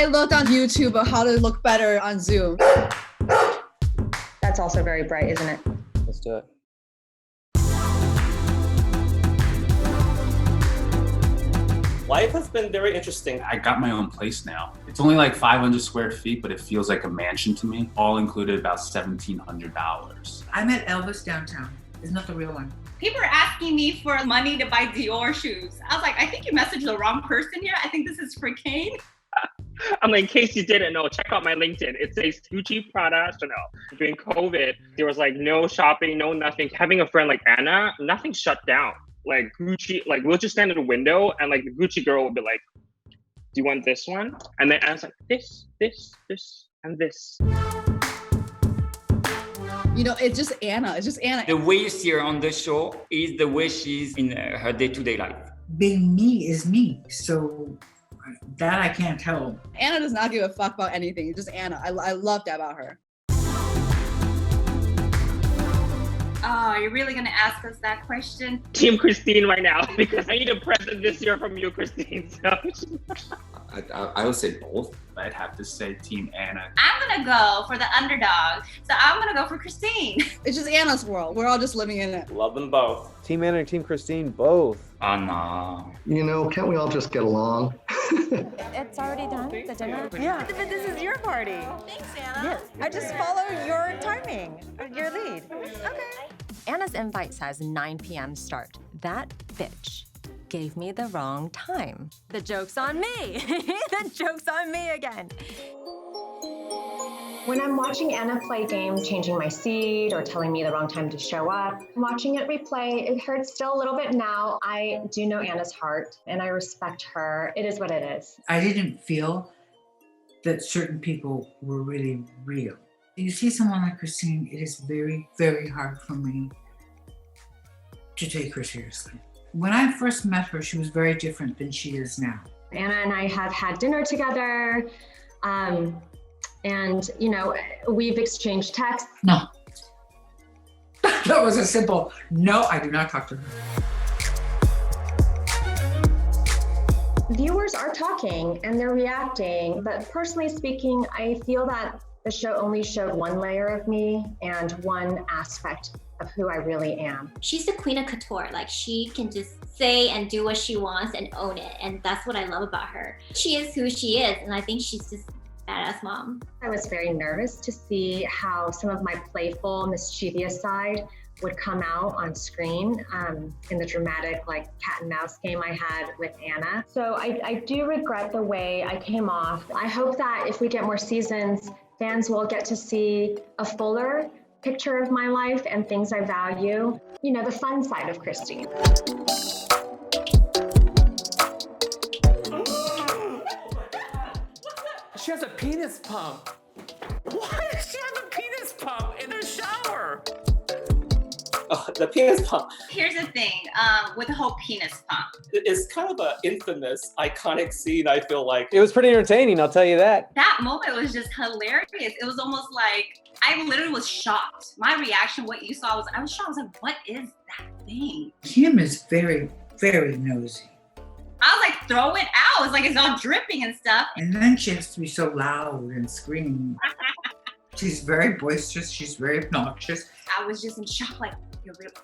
I looked on YouTube of how to look better on Zoom. That's also very bright, isn't it? Let's do it. Life has been very interesting. I got my own place now. It's only like 500 square feet, but it feels like a mansion to me. All included about $1,700. I met Elvis downtown. Isn't that the real one? People are asking me for money to buy Dior shoes. I was like, I think you messaged the wrong person here. I think this is for Kane. I'm like, in case you didn't know, check out my LinkedIn. It says Gucci, Prada, Chanel. During COVID, there was like no shopping, no nothing. Having a friend like Anna, nothing shut down. Like Gucci, like we'll just stand at the window and like the Gucci girl will be like, do you want this one? And then I was like, this, and this. You know, it's just Anna. It's just Anna. The way you see her on the show is the way she's in her day-to-day life. Being me is me. So that I can't help. Anna does not give a fuck about anything. It's just Anna. I love that about her. Oh, you're really gonna ask us that question? Team Christine right now, because I need a present this year from you, Christine. So. I would say both. I'd have to say Team Anna. I'm gonna go for the underdog. So I'm gonna go for Christine. It's just Anna's world. We're all just living in it. Love them both. Team Anna and Team Christine, both. Oh no. You know, can't we all just get along? It's already done, the dinner? Yeah, but this is your party. Thanks, Anna. Yes, I just follow your timing, your lead. Okay. Anna's invite says 9 p.m. start. That bitch gave me the wrong time. The joke's on me. The joke's on me again. When I'm watching Anna play game, changing my seat or telling me the wrong time to show up, watching it replay, it hurts still a little bit now. I do know Anna's heart and I respect her. It is what it is. I didn't feel that certain people were really real. You see someone like Christine, it is very, very hard for me to take her seriously. When I first met her, she was very different than she is now. Anna and I have had dinner together. And, you know, we've exchanged texts. No. That was a simple, no, I do not talk to her. Viewers are talking and they're reacting, but personally speaking, I feel that the show only showed one layer of me and one aspect of who I really am. She's the queen of couture. Like, she can just say and do what she wants and own it. And that's what I love about her. She is who she is. And I think she's just badass mom. I was very nervous to see how some of my playful, mischievous side would come out on screen in the dramatic like cat and mouse game I had with Anna. So I do regret the way I came off. I hope that if we get more seasons, fans will get to see a fuller picture of my life and things I value. You know, the fun side of Christine. She has a penis pump. Why does she have a penis pump in her shower? Oh, the penis pump. Here's the thing with the whole penis pump. It's kind of an infamous, iconic scene, I feel like. It was pretty entertaining, I'll tell you that. That moment was just hilarious. It was almost like, I literally was shocked. My reaction, what you saw, I was shocked. I was like, what is that thing? Kim is very, very nosy. I was like, throw it out. It's like it's all dripping and stuff. And then she has to be so loud and scream. She's very boisterous. She's very obnoxious. I was just in shock. Like,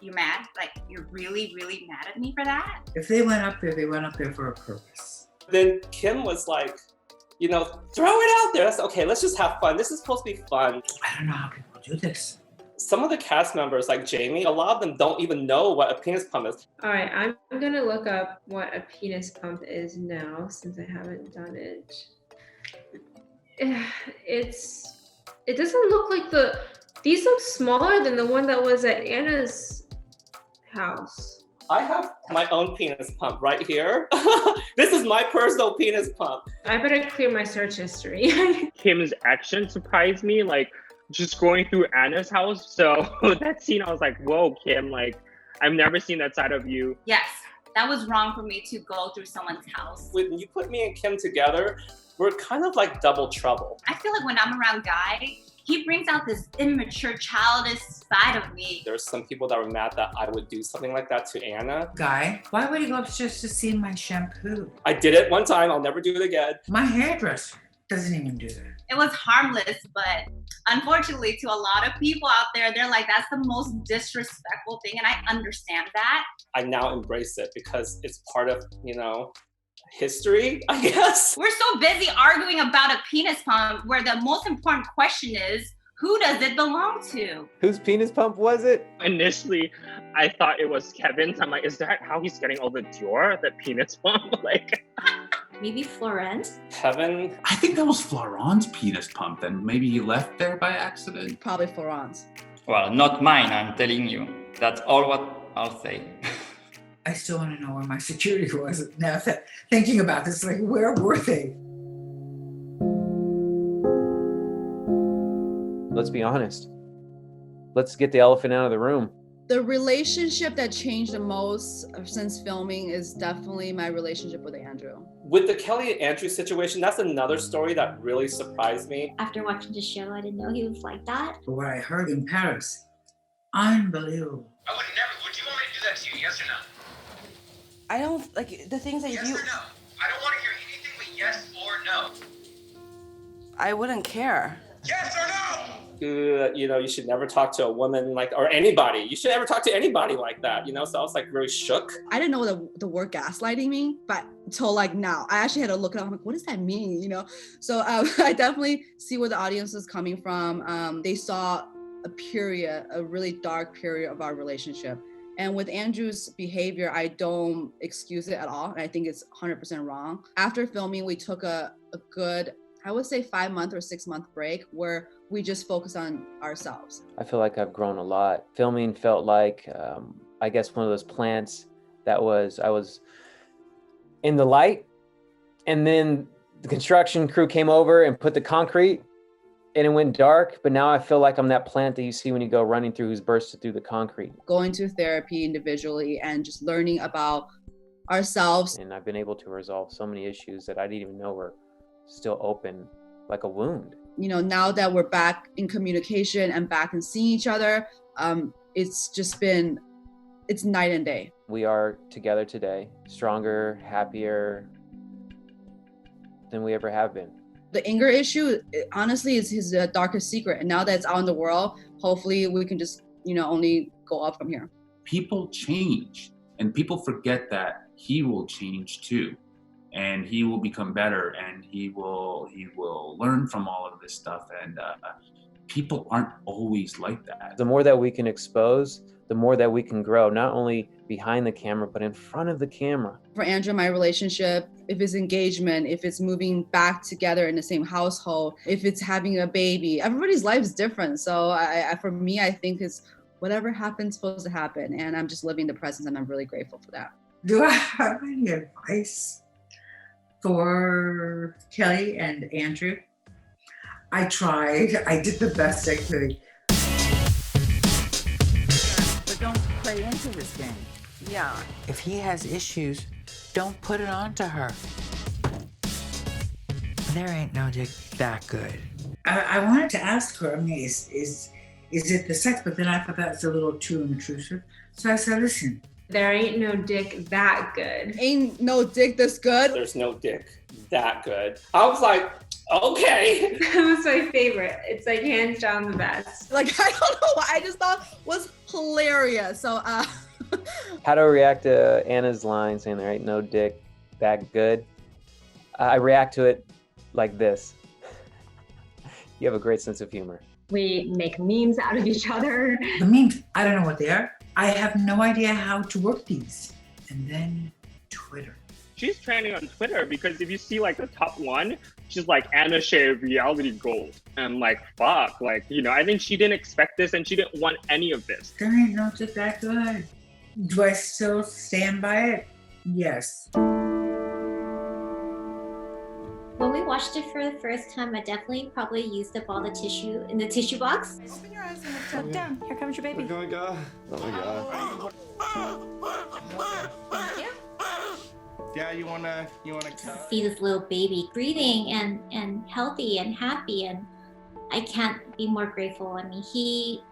you're mad? Like, you're really, really mad at me for that? If they went up there, they went up there for a purpose. Then Kim was like, you know, throw it out there. That's okay. Let's just have fun. This is supposed to be fun. I don't know how people do this. Some of the cast members, like Jamie, a lot of them don't even know what a penis pump is. All right, I'm gonna look up what a penis pump is now since I haven't done it. It doesn't look like these look smaller than the one that was at Anna's house. I have my own penis pump right here. This is my personal penis pump. I better clear my search history. Kim's action surprised me, like just going through Anna's house. So that scene, I was like, whoa, Kim, like I've never seen that side of you. Yes, that was wrong for me to go through someone's house. When you put me and Kim together, we're kind of like double trouble. I feel like when I'm around Guy, he brings out this immature, childish side of me. There's some people that were mad that I would do something like that to Anna. Guy, why would he go upstairs to see my shampoo? I did it one time, I'll never do it again. My hairdresser. Doesn't even do that. It was harmless, but unfortunately to a lot of people out there, they're like, that's the most disrespectful thing. And I understand that. I now embrace it because it's part of, history, I guess. We're so busy arguing about a penis pump where the most important question is, who does it belong to? Whose penis pump was it? Initially, I thought it was Kevin's. I'm like, is that how he's getting all the Dior, the penis pump? Maybe Florence? Kevin? I think that was Florent's penis pump, and maybe he left there by accident. Probably Florence. Well, not mine, I'm telling you. That's all what I'll say. I still want to know where my security was. Now thinking about this, like, where were they? Let's be honest. Let's get the elephant out of the room. The relationship that changed the most since filming is definitely my relationship with Andrew. With the Kelly and Andrew situation, that's another story that really surprised me. After watching the show, I didn't know he was like that. What I heard in Paris, unbelievable. I would never. Would you want me to do that to you? Yes or no? I don't like the things that yes you. Yes or no? I don't want to hear anything but yes or no. I wouldn't care. Yes or no? You should never talk to a woman or anybody. You should never talk to anybody like that, So I was really shook. I didn't know the word gaslighting mean, but until now, I actually had to look it up. I'm like, what does that mean? So I definitely see where the audience is coming from. They saw a really dark period of our relationship. And with Andrew's behavior, I don't excuse it at all. And I think it's 100% wrong. After filming, we took a good, I would say 5-month or 6-month break where we just focus on ourselves. I feel like I've grown a lot. Filming felt like, I guess, one of those plants I was in the light, and then the construction crew came over and put the concrete, and it went dark. But now I feel like I'm that plant that you see when you go running through who's bursted through the concrete. Going to therapy individually and just learning about ourselves. And I've been able to resolve so many issues that I didn't even know were still open, like a wound. Now that we're back in communication and back and seeing each other, it's night and day. We are together today, stronger, happier than we ever have been. The anger issue, honestly, is his darkest secret. And now that it's out in the world, hopefully we can just, only go up from here. People change, and people forget that he will change too. And he will become better, and he will learn from all of this stuff. And people aren't always like that. The more that we can expose, the more that we can grow, not only behind the camera, but in front of the camera. For Andrew, my relationship, if it's engagement, if it's moving back together in the same household, if it's having a baby, everybody's life is different. So for me, I think it's whatever happens supposed to happen. And I'm just living the present, and I'm really grateful for that. Do I have any advice for Kelly and Andrew? I tried. I did the best I could. But don't play into this game. Yeah. If he has issues, don't put it on to her. There ain't no dick that good. I wanted to ask her, is it the sex? But then I thought that was a little too intrusive. So I said, listen. There ain't no dick that good. Ain't no dick this good? There's no dick that good. I was like, okay. That was my favorite. It's hands down the best. I don't know why. I just thought was hilarious. So How do I react to Anna's line saying there ain't no dick that good? I react to it like this. You have a great sense of humor. We make memes out of each other. The memes, I don't know what they are. I have no idea how to work these. And then Twitter. She's trending on Twitter because if you see the top one, she's like Anna Shea reality gold. And I'm like, fuck, I think she didn't expect this and she didn't want any of this. There ain't no dick that good. Do I still stand by it? Yes. When we watched it for the first time, I definitely probably used up all the tissue in the tissue box. Open your eyes and look down. Here comes your baby. Oh my god. Oh my god. Yeah, you wanna see this little baby breathing and healthy and happy, and I can't be more grateful. I mean, he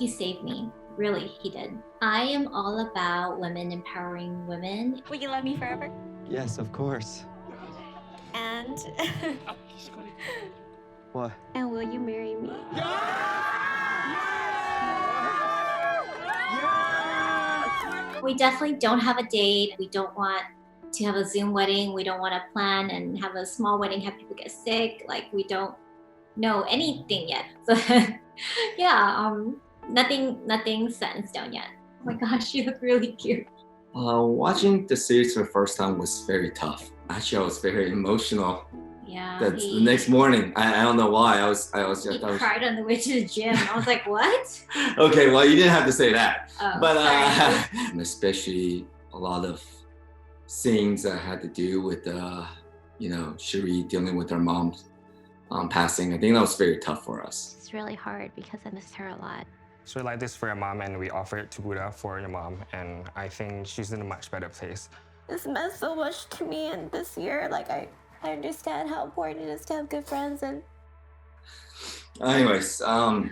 saved me. Really, he did. I am all about women empowering women. Will you love me forever? Yes, of course. And What? and will you marry me? We definitely don't have a date. We don't want to have a Zoom wedding. We don't want to plan and have a small wedding, have people get sick. Like, we don't know anything yet. So yeah, nothing set in stone yet. Oh my gosh, you look really cute. Watching the series for the first time was very tough. Actually, I was very emotional. Yeah. That's the next morning. I don't know why. I was He cried on the way to the gym. I was like, what? Okay, well, you didn't have to say that. Oh, But sorry. especially a lot of things that had to do with, Cherie dealing with her mom's passing. I think that was very tough for us. It's really hard because I missed her a lot. So we like this for your mom, and we offer it to Buddha for your mom, and I think she's in a much better place. This meant so much to me, and this year, like, I understand how important it is to have good friends. And Anyways, to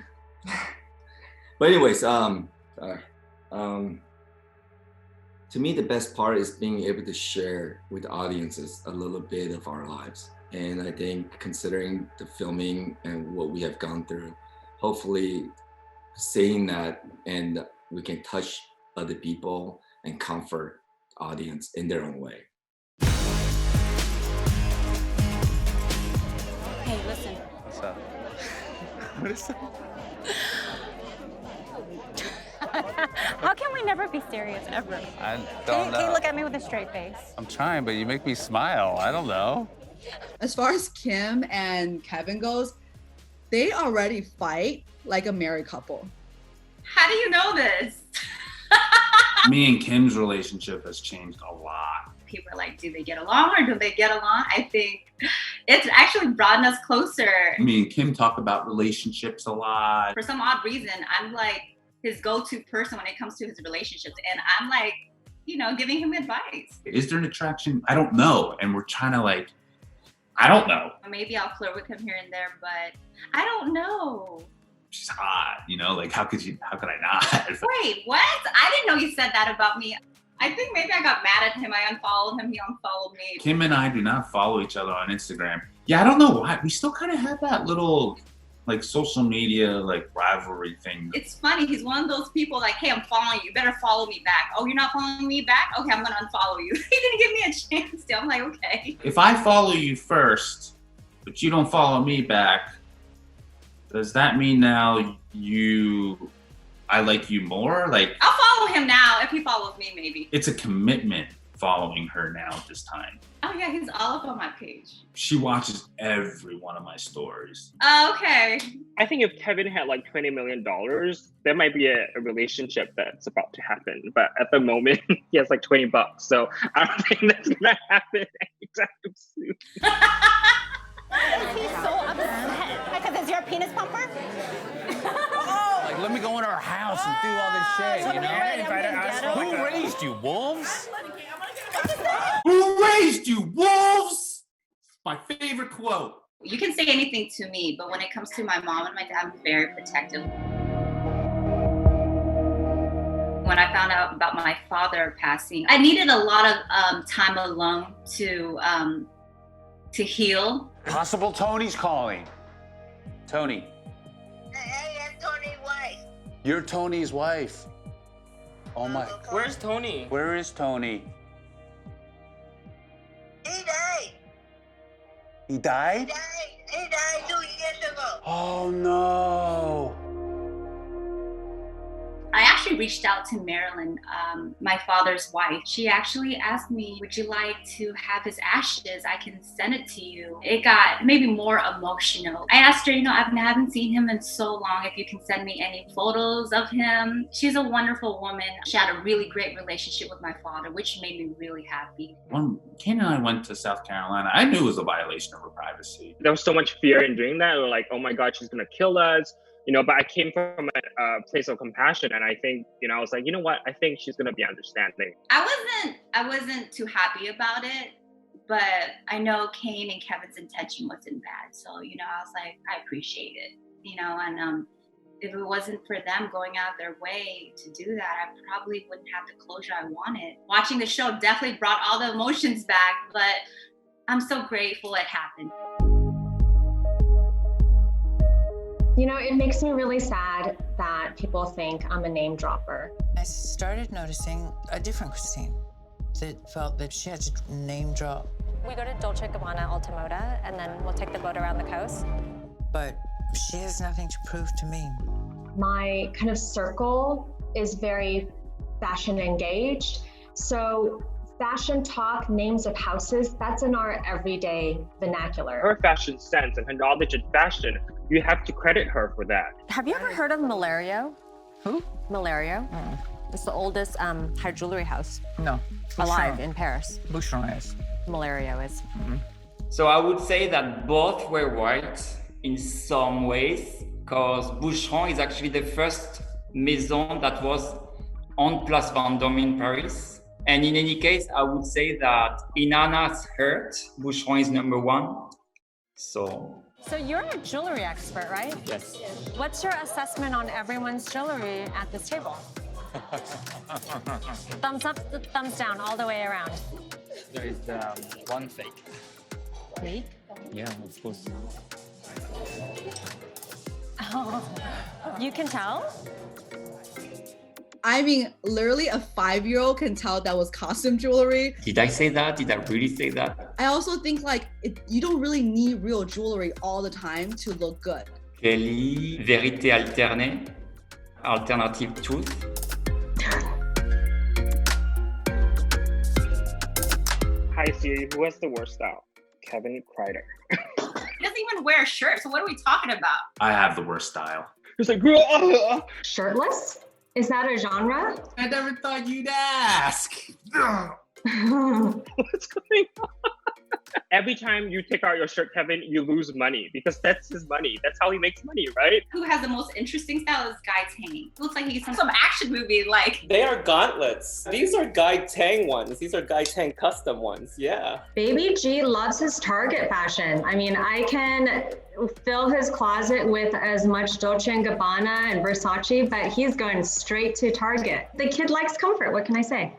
me, the best part is being able to share with audiences a little bit of our lives. And I think considering the filming and what we have gone through, hopefully seeing that and we can touch other people and comfort the audience in their own way. hey, listen. What's up? What is that? How can we never be serious ever? I Can don't you know. look at me with a straight face? I'm trying, but you make me smile. I don't know. As far as Kim and Kevin goes, they already fight like a married couple. How do you know this? Me and Kim's relationship has changed a lot. People are like, do they get along or do they get along? I think it's actually brought us closer. Me and Kim talk about relationships a lot. For some odd reason, I'm like his go-to person when it comes to his relationships. And I'm like, giving him advice. Is there an attraction? I don't know. And we're trying to I don't know. Maybe I'll flirt with him here and there, but I don't know. She's hot, how could I not? Wait, what? I didn't know you said that about me. I think maybe I got mad at him. I unfollowed him. He unfollowed me. Kim and I do not follow each other on Instagram. Yeah, I don't know why. We still kind of have that little social media rivalry thing. It's funny. He's one of those people like, hey, I'm following you. You better follow me back. Oh, you're not following me back? Okay, I'm going to unfollow you. He didn't give me a chance to. I'm like, okay. If I follow you first, but you don't follow me back, does that mean now I like you more? I'll follow him now. If he follows me, maybe. It's a commitment following her now at this time. Oh yeah, he's all up on my page. She watches every one of my stories. Oh, okay. I think if Kevin had $20 million, there might be a relationship that's about to happen. But at the moment, he has $20. So I don't think that's gonna happen anytime soon. He's so upset because it's your penis pumper? Let me go in our house and do all this shit, Who raised you, wolves? Who raised you, wolves? My favorite quote. You can say anything to me, but when it comes to my mom and my dad, I'm very protective. When I found out about my father passing, I needed a lot of time alone to heal. Possible Tony's calling. Tony. Hey, I'm Tony's wife. You're Tony's wife. Oh my. Where's Tony? Where is Tony? He died. He died? He died 2 years ago. Oh no. I actually reached out to Marilyn, my father's wife. She actually asked me, would you like to have his ashes? I can send it to you. It got maybe more emotional. I asked her, I haven't seen him in so long, if you can send me any photos of him. She's a wonderful woman. She had a really great relationship with my father, which made me really happy. When Kane and I went to South Carolina, I knew it was a violation of her privacy. There was so much fear in doing that. We were like, oh my God, she's gonna kill us. But I came from a place of compassion, and I think, I was like, you know what? I think she's gonna be understanding. I wasn't too happy about it, but I know Kane and Kevin's intention wasn't bad. So, I was like, I appreciate it, and if it wasn't for them going out their way to do that, I probably wouldn't have the closure I wanted. Watching the show definitely brought all the emotions back, but I'm so grateful it happened. You know, it makes me really sad that people think I'm a name dropper. I started noticing a different Christine that felt that she had to name drop. We go to Dolce & Gabbana Alta Moda, and then we'll take the boat around the coast. But she has nothing to prove to me. My kind of circle is very fashion engaged. So fashion talk, names of houses, that's in our everyday vernacular. Her fashion sense and her knowledge in fashion, you have to credit her for that. Have you ever heard of Milario? Who? Milario. It's the oldest high jewelry house No. alive in Paris. Boucheron is. Milario is. So I would say that both were right in some ways, because Boucheron is actually the first maison that was on Place Vendôme in Paris. And in any case, I would say that in Anna's heart, Boucheron is number one. So you're a jewelry expert, right? yes. What's your assessment on everyone's jewelry at this table? Thumbs up, thumbs down, all the way around. There is one fake. Fake? Yeah, of course. Oh, you can tell? I mean, literally a 5-year-old can tell that was costume jewelry. Did I say that? Did I really say that? I also think like you don't really need real jewelry all the time to look good. Kelly, vérité alternée, alternative truth. Hi Siri, who has the worst style? Kevin Kreider. He doesn't even wear a shirt, so what are we talking about? I have the worst style. He's like, Shirtless? Is that a genre? I never thought you'd ask. what's going on? Every time you take out your shirt, Kevin, you lose money because that's his money. That's how he makes money, right? Who has the most interesting style is Guy Tang. Looks like he's in some action movie, like. They are gauntlets. These are Guy Tang ones. These are Guy Tang custom ones. Yeah. Baby G loves his Target fashion. I mean, I can fill his closet with as much Dolce & Gabbana and Versace, but he's going straight to Target. The kid likes comfort. What can I say?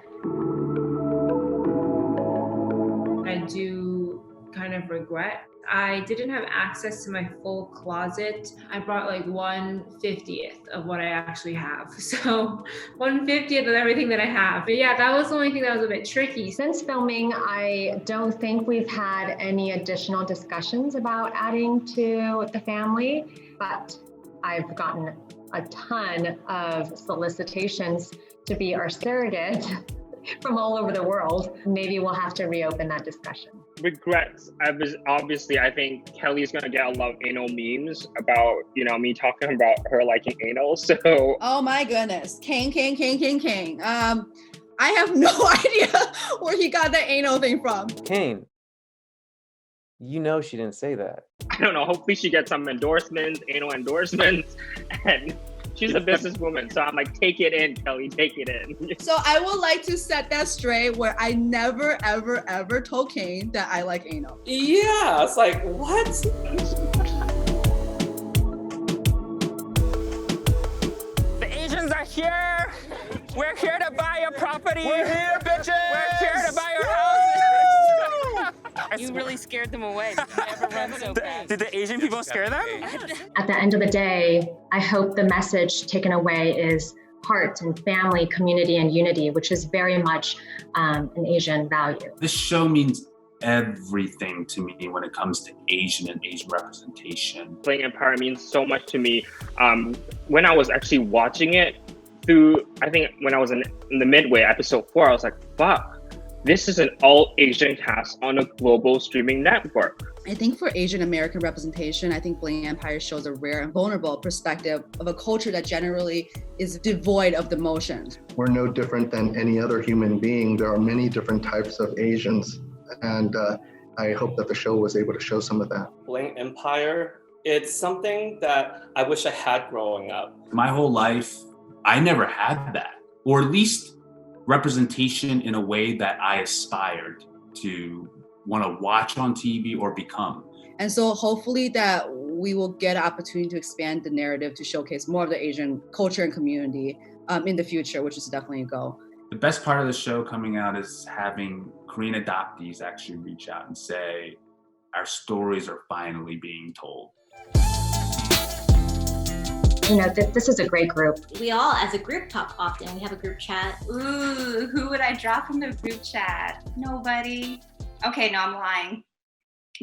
I do kind of regret. I didn't have access to my full closet. I brought like 1/50th of what I actually have. So 1/50th of everything that I have. But yeah, that was the only thing that was a bit tricky. Since filming, I don't think we've had any additional discussions about adding to the family, but I've gotten a ton of solicitations to be our surrogate from all over the world. Maybe we'll have to reopen that discussion. Regrets. Obviously, I think Kelly's gonna get a lot of anal memes about, me talking about her liking anal. So. Oh my goodness, Kang. I have no idea where he got the anal thing from. Kane, you know she didn't say that. I don't know. Hopefully, she gets some endorsements, anal endorsements, and. She's a businesswoman, so I'm like, take it in, Kelly, take it in. So I would like to set that straight where I never, ever, ever told Kane that I like anal. Yeah, it's like, what? The Asians are here. We're here to buy your property. We're here, bitches. We're here to buy your houses. You really scared them away. You never run so fast. Did the Asian people scare them? At the end of the day, I hope the message taken away is heart and family, community, and unity, which is very much an Asian value. This show means everything to me when it comes to Asian and Asian representation. Bling Empire means so much to me. When I was actually watching it I think when I was in the midway, episode 4, I was like, fuck. This is an all-Asian cast on a global streaming network. I think for Asian American representation, I think Bling Empire shows a rare and vulnerable perspective of a culture that generally is devoid of the emotions. We're no different than any other human being. There are many different types of Asians, and I hope that the show was able to show some of that. Bling Empire, it's something that I wish I had growing up. My whole life, I never had that, or at least representation in a way that I aspired to want to watch on TV or become. And so hopefully that we will get an opportunity to expand the narrative to showcase more of the Asian culture and community in the future, which is definitely a goal. The best part of the show coming out is having Korean adoptees actually reach out and say, our stories are finally being told. You know, this is a great group. We all, as a group, talk often. We have a group chat. Ooh, who would I drop from the group chat? Nobody. Okay, no, I'm lying.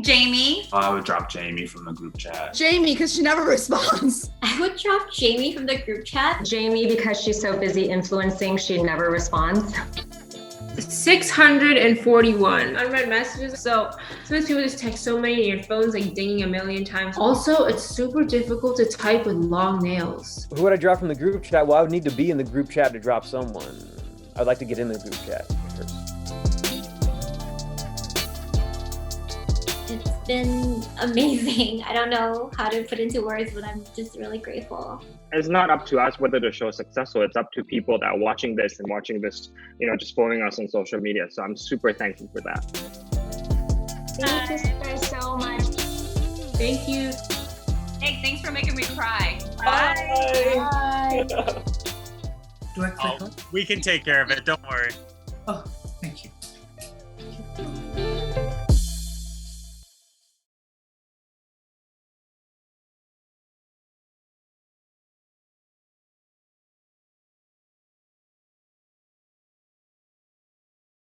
Jamie. I would drop Jamie from the group chat. Jamie, because she never responds. I would drop Jamie from the group chat. Jamie, because she's so busy influencing, she never responds. 641 unread messages. So sometimes people just text so many and your phone's like dinging a million times. Also, it's super difficult to type with long nails. Who would I drop from the group chat? Well, I would need to be in the group chat to drop someone. I'd like to get in the group chat first. It's been amazing. I don't know how to put into words, but I'm just really grateful. It's not up to us whether the show is successful. It's up to people that are watching this, just following us on social media. So I'm super thankful for that. Thank you guys so much. Thank you. Hey, thanks for making me cry. Bye. We can take care of it. Don't worry.